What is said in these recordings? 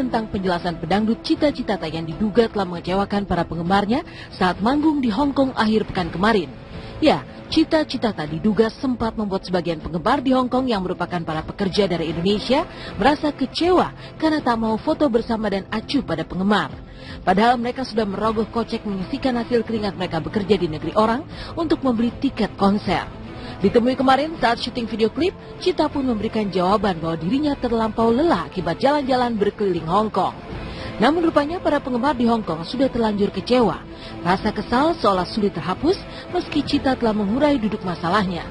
tentang penjelasan pedangdut Cita Citata yang diduga telah mengecewakan para penggemarnya saat manggung di Hong Kong akhir pekan kemarin. Ya, Cita Citata diduga sempat membuat sebagian penggemar di Hong Kong yang merupakan para pekerja dari Indonesia merasa kecewa karena tak mau foto bersama dan acuh pada penggemar. Padahal mereka sudah merogoh kocek menyisihkan hasil keringat mereka bekerja di negeri orang untuk membeli tiket konser. Ditemui kemarin saat syuting video klip, Cita pun memberikan jawaban bahwa dirinya terlampau lelah akibat jalan-jalan berkeliling Hong Kong. Namun rupanya para penggemar di Hong Kong sudah terlanjur kecewa. Rasa kesal seolah sulit terhapus meski Cita telah mengurai duduk masalahnya.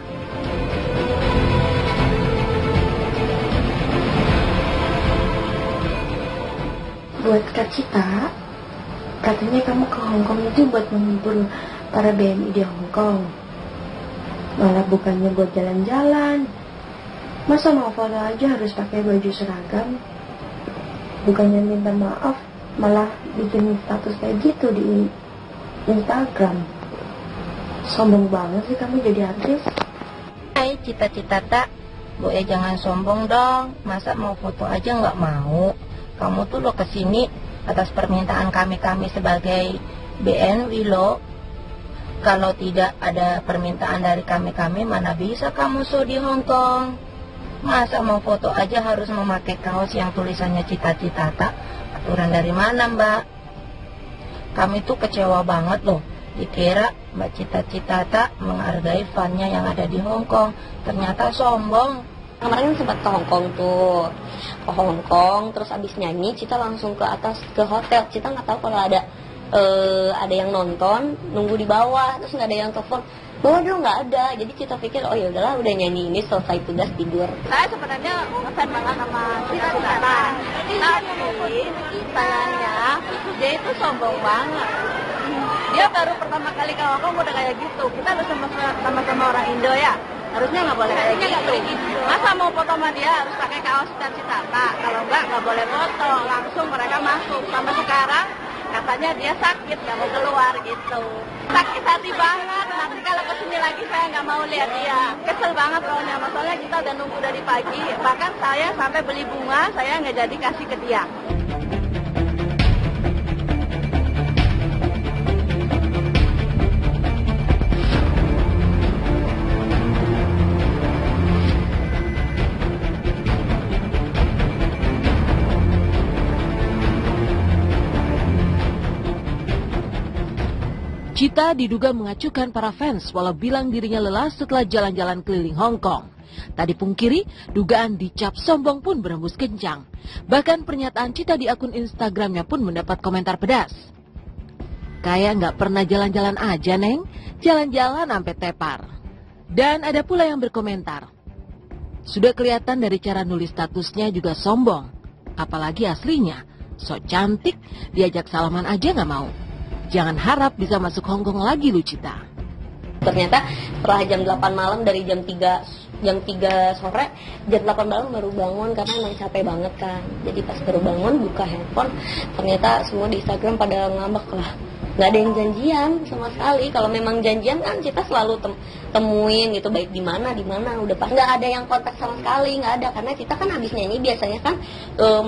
Buat Kak Cita, katanya kamu ke Hong Kong itu buat menghibur para BNI di Hong Kong. Malah bukannya buat jalan-jalan. Masa mau foto aja harus pakai baju seragam? Bukannya minta maaf, malah bikin status kayak gitu di Instagram. Sombong banget sih kamu jadi artis. Hai Cita Citata, boleh jangan sombong dong. Masa mau foto aja nggak mau? Kamu tuh lo kesini atas permintaan kami sebagai BNI lo. Kalau tidak ada permintaan dari kami mana bisa kamu show di Hong Kong? Masa mau foto aja harus memakai kaos yang tulisannya Cita Citata? Aturan dari mana Mbak? Kami tuh kecewa banget loh. Dikira Mbak Cita Citata menghargai fannya yang ada di Hong Kong. Ternyata sombong. Kemarin sempat ke Hong Kong tuh, ke Hong Kong, terus abis nyanyi Cita langsung ke atas ke hotel. Cita nggak tahu kalau ada yang nonton, nunggu di bawah, terus nggak ada yang telepon. Bawah dulu nggak ada, jadi Cita pikir oh ya udahlah udah nyanyi ini selesai tugas tidur. Saya sebenarnya ngefans banget sama Cita Citata, tapi sayangnya dia itu sombong banget. Dia baru pertama kali ke Hong Kong udah kayak gitu. Kita harus sama-sama orang Indo ya. Harusnya nggak boleh kayak gitu. Masa mau foto sama dia harus pakai kaos Cita Citata? Kalau nggak boleh foto. Langsung mereka masuk. Sampai sekarang katanya dia sakit, nggak mau keluar gitu. Sakit hati banget. Nanti kalau kesini lagi saya nggak mau lihat dia. Kesel banget pokoknya. Masalahnya kita udah nunggu dari pagi. Bahkan saya sampai beli bunga, saya nggak jadi kasih ke dia. Cita diduga mengacuhkan para fans walau bilang dirinya lelah setelah jalan-jalan keliling Hong Kong. Tak dipungkiri, dugaan dicap sombong pun berembus kencang. Bahkan pernyataan Cita di akun Instagramnya pun mendapat komentar pedas. Kayak nggak pernah jalan-jalan aja, Neng. Jalan-jalan sampai tepar. Dan ada pula yang berkomentar. Sudah kelihatan dari cara nulis statusnya juga sombong. Apalagi aslinya. Sok cantik, diajak salaman aja nggak mau. Jangan harap bisa masuk Hong Kong lagi lu Cita. Ternyata setelah jam 8 malam dari jam 3 sore, jam 8 malam baru bangun karena emang capek banget kan. Jadi pas baru bangun buka handphone, ternyata semua di Instagram pada ngambek lah. Nggak ada yang janjian sama sekali. Kalau memang janjian kan Cita selalu temuin gitu, baik di mana udah pas. Nggak ada yang kontak sama sekali, nggak ada, karena Cita kan habis nyanyi biasanya kan udah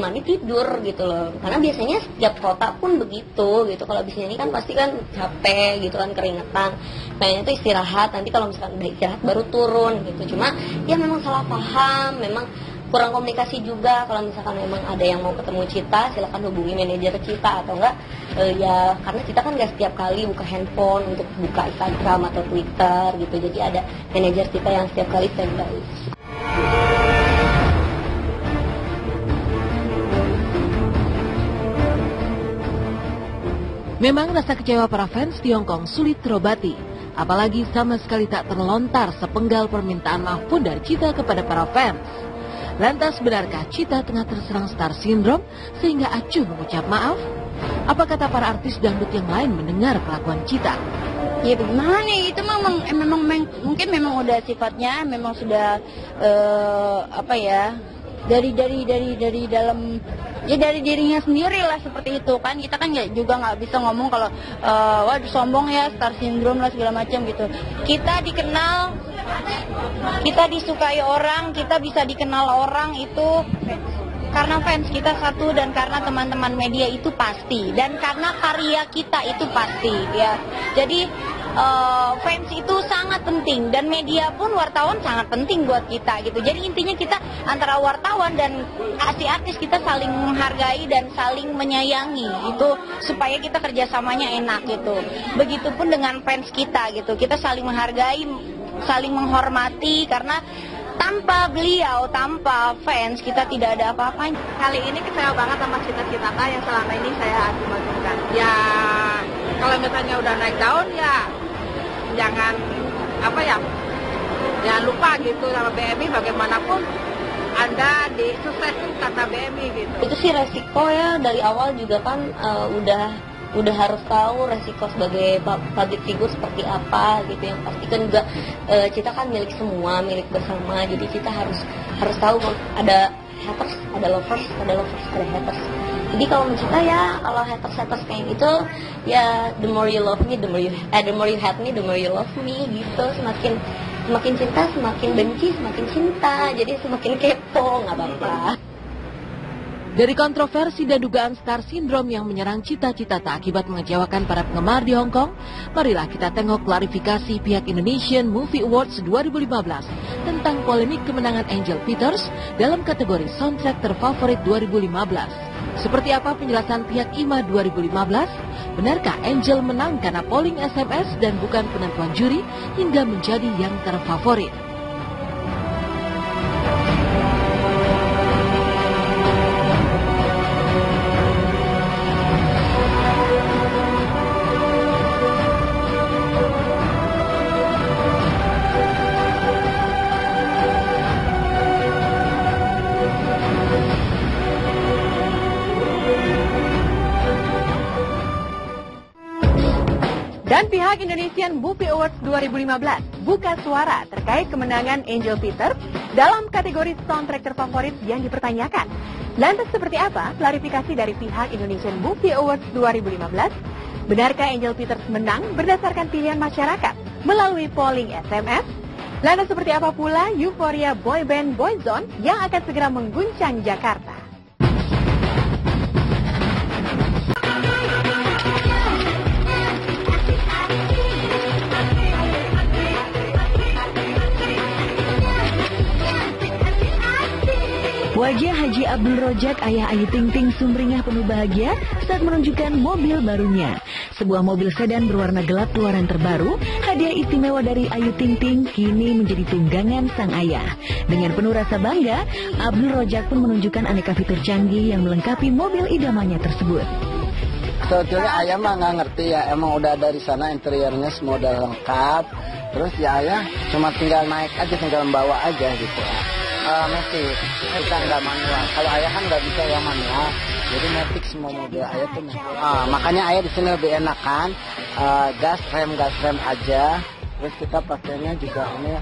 mandi tidur gitu loh. Karena biasanya setiap kota pun begitu gitu. Kalau habis nyanyi kan pasti kan capek gitu kan, keringetan, pengennya tuh istirahat. Nanti kalau misalkan udah istirahat baru turun gitu. Cuma ya memang salah paham, memang kurang komunikasi juga. Kalau misalkan memang ada yang mau ketemu Cita, silakan hubungi manajer Cita atau enggak ya, karena Cita kan nggak setiap kali buka handphone untuk buka Instagram atau Twitter gitu. Jadi ada manajer Cita yang setiap kali standby. Memang rasa kecewa para fans di Hong Kong sulit terobati. Apalagi sama sekali tak terlontar sepenggal permintaan maaf pun dari Cita kepada para fans. Lantas benarkah Cita tengah terserang star syndrome sehingga acuh mengucap maaf? Apa kata para artis dangdut yang lain mendengar kelakuan Cita? Ya bagaimana nih, itu memang mungkin memang udah sifatnya, memang sudah dari dalam ya dari dirinya sendiri lah seperti itu kan. Kita kan juga nggak bisa ngomong kalau waduh sombong ya, star syndrome lah segala macam gitu. Kita dikenal, kita disukai orang, kita bisa dikenal orang itu Karena fans kita satu dan karena teman-teman media itu pasti, dan karena karya kita itu pasti ya. Jadi fans itu sangat penting, dan media pun, wartawan sangat penting buat kita gitu. Jadi intinya kita antara wartawan dan artis kita saling menghargai dan saling menyayangi itu, supaya kita kerjasamanya enak gitu. Begitupun dengan fans kita gitu, kita saling menghargai, saling menghormati, karena tanpa beliau, tanpa fans, kita tidak ada apa-apanya. Kali ini kecewa banget sama Cita-Cita yang selama ini saya agung-agungkan. Ya, kalau misalnya udah naik daun ya jangan jangan lupa gitu sama BMI, bagaimanapun Anda sukses kata BMI gitu. Itu sih resiko ya, dari awal juga kan udah harus tahu resiko sebagai public figure seperti apa gitu. Yang pasti kan juga kita kan milik semua, milik bersama, jadi kita harus tahu ada haters, ada lovers, ada haters. Jadi kalau mencinta ya, kalau haters kayak gitu ya, the more you love me, the more you hate me, the more you love me gitu. Semakin cinta, semakin benci, semakin cinta. Jadi semakin kepo, nggak apa-apa. Dari kontroversi dan dugaan star syndrome yang menyerang Cita-Cita akibat mengecewakan para penggemar di Hong Kong, marilah kita tengok klarifikasi pihak Indonesian Movie Awards 2015 tentang polemik kemenangan Angel Peters dalam kategori soundtrack terfavorit 2015. Seperti apa penjelasan pihak IMA 2015? Benarkah Angel menang karena polling SMS dan bukan penentuan juri hingga menjadi yang terfavorit? Dan pihak Indonesian Movie Awards 2015 buka suara terkait kemenangan Angel Peters dalam kategori soundtrack terfavorit yang dipertanyakan. Lantas seperti apa klarifikasi dari pihak Indonesian Movie Awards 2015? Benarkah Angel Peters menang berdasarkan pilihan masyarakat melalui polling SMS? Lantas seperti apa pula euforia boyband Boyzone yang akan segera mengguncang Jakarta? Wajah Haji Abdul Rojak, ayah Ayu Ting Ting, sumringah penuh bahagia saat menunjukkan mobil barunya. Sebuah mobil sedan berwarna gelap keluaran terbaru, hadiah istimewa dari Ayu Ting Ting, kini menjadi tunggangan sang ayah. Dengan penuh rasa bangga, Abdul Rojak pun menunjukkan aneka fitur canggih yang melengkapi mobil idamannya tersebut. Sebetulnya ayah mah nggak ngerti ya, emang udah dari sana interiornya semua udah lengkap. Terus ya ayah cuma tinggal naik aja, tinggal membawa aja gitu. Matic, kita nggak manual. Kalau ayah kan nggak bisa yang manual, jadi matic semua mobil ayah tuh. Makanya ayah di sini lebih enak kan, gas rem aja. Terus kita pakainya juga ini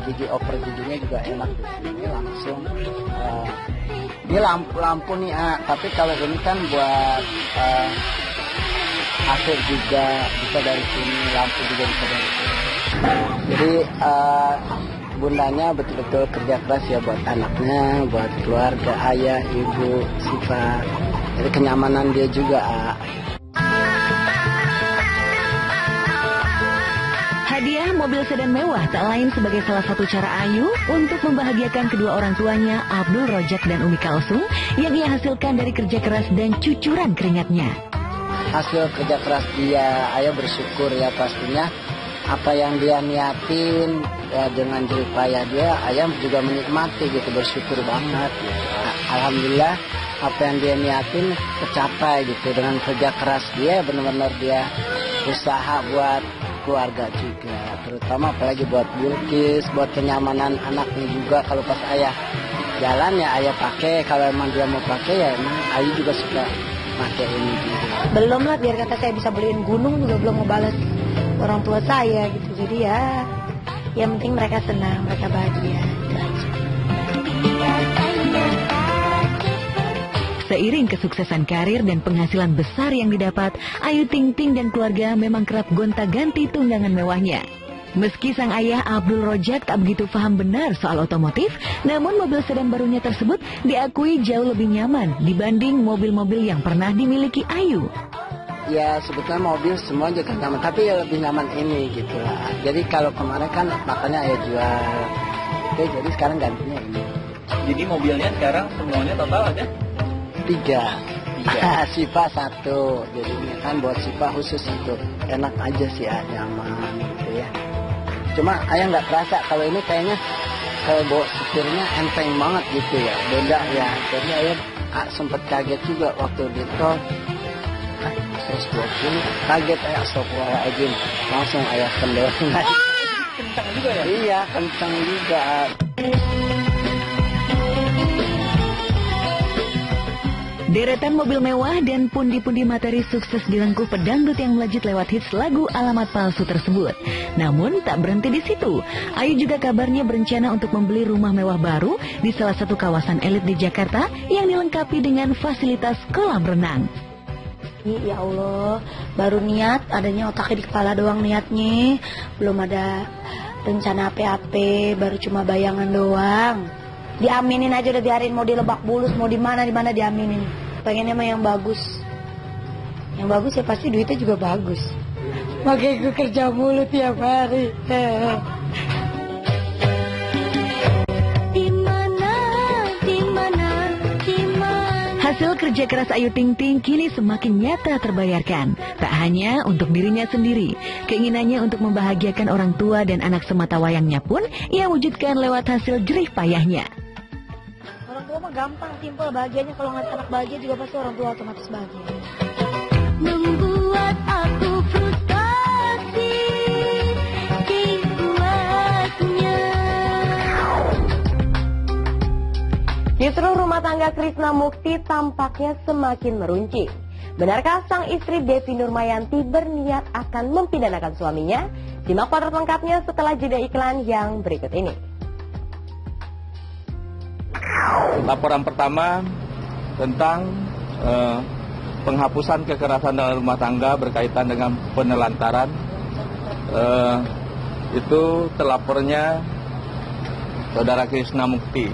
gigi over giginya juga enak di sini langsung. Ini lampu nih, tapi kalau ini kan buat AC juga bisa dari sini, lampu juga bisa dari sini. Jadi bundanya betul-betul kerja keras ya buat anaknya, buat keluarga, ayah, ibu, sifat. Jadi kenyamanan dia juga. Hadiah mobil sedan mewah tak lain sebagai salah satu cara Ayu untuk membahagiakan kedua orang tuanya, Abdul Rojak dan Umi Kalsum, yang ia hasilkan dari kerja keras dan cucuran keringatnya. Hasil kerja keras dia, ayah bersyukur ya pastinya. Apa yang dia niatin ya, dengan jerih payah dia, ayah juga menikmati gitu, bersyukur banget gitu. Alhamdulillah apa yang dia niatin tercapai gitu, dengan kerja keras dia, benar-benar dia usaha buat keluarga juga, terutama apalagi buat Bilkis, buat kenyamanan anaknya juga. Kalau pas ayah jalan ya ayah pakai, kalau emang dia mau pakai ya emang ayah juga suka pakai ini juga. Belum lah, biar kata saya bisa beliin gunung juga belum mau balas orang tua saya gitu. Jadi ya yang penting mereka senang, mereka bahagia. Seiring kesuksesan karir dan penghasilan besar yang didapat, Ayu Ting Ting dan keluarga memang kerap gonta-ganti tunggangan mewahnya. Meski sang ayah Abdul Rojak tak begitu paham benar soal otomotif, namun mobil sedan barunya tersebut diakui jauh lebih nyaman dibanding mobil-mobil yang pernah dimiliki Ayu. Ya sebetulnya mobil semua juga nyaman, tapi ya lebih nyaman ini gitu lah. Jadi kalau kemarin kan makanya Ayah jual, oke, jadi sekarang gantinya ini. Jadi mobilnya sekarang semuanya total ada? 3. Sipa 1, jadi ini kan buat Sipa khusus itu. Enak aja sih ya, nyaman gitu ya. Cuma Ayah nggak terasa kalau ini kayaknya kalau bawa setirnya enteng banget gitu ya, beda ya. Jadi Ayah sempat kaget juga waktu di tol. 120, kaget Ayah, astagfirullahaladzim, langsung Ayah kendor. Kencang juga ya? Iya, kencang juga. Deretan mobil mewah dan pundi-pundi materi sukses direngkuh pedangdut yang melejit lewat hits lagu Alamat Palsu tersebut. Namun tak berhenti di situ. Ayu juga kabarnya berencana untuk membeli rumah mewah baru di salah satu kawasan elit di Jakarta yang dilengkapi dengan fasilitas kolam renang. Ya Allah, baru niat, adanya otaknya di kepala doang niatnya. Belum ada rencana apa-apa, baru cuma bayangan doang. Diaminin aja, udah biarin mau di Lebak Bulus, mau di mana diaminin. Pengennya mah yang bagus. Yang bagus ya pasti duitnya juga bagus. Makanya gue kerja mulu tiap hari. Hasil kerja keras Ayu Ting Ting kini semakin nyata terbayarkan. Tak hanya untuk dirinya sendiri, keinginannya untuk membahagiakan orang tua dan anak sematawayangnya pun ia wujudkan lewat hasil jerih payahnya. Orang tua mah gampang, simpel, bahagianya kalau ngeliat anak bahagia juga pasti orang tua otomatis bahagia. Membuat aku frustasi dibuatnya. Justru rumah tangga Krisna Mukti tampaknya semakin meruncing. Benarkah sang istri Devi Nurmayanti berniat akan mempidanakan suaminya? Simak potret lengkapnya setelah jeda iklan yang berikut ini. Laporan pertama tentang penghapusan kekerasan dalam rumah tangga berkaitan dengan penelantaran. Itu terlapornya Saudara Krisna Mukti.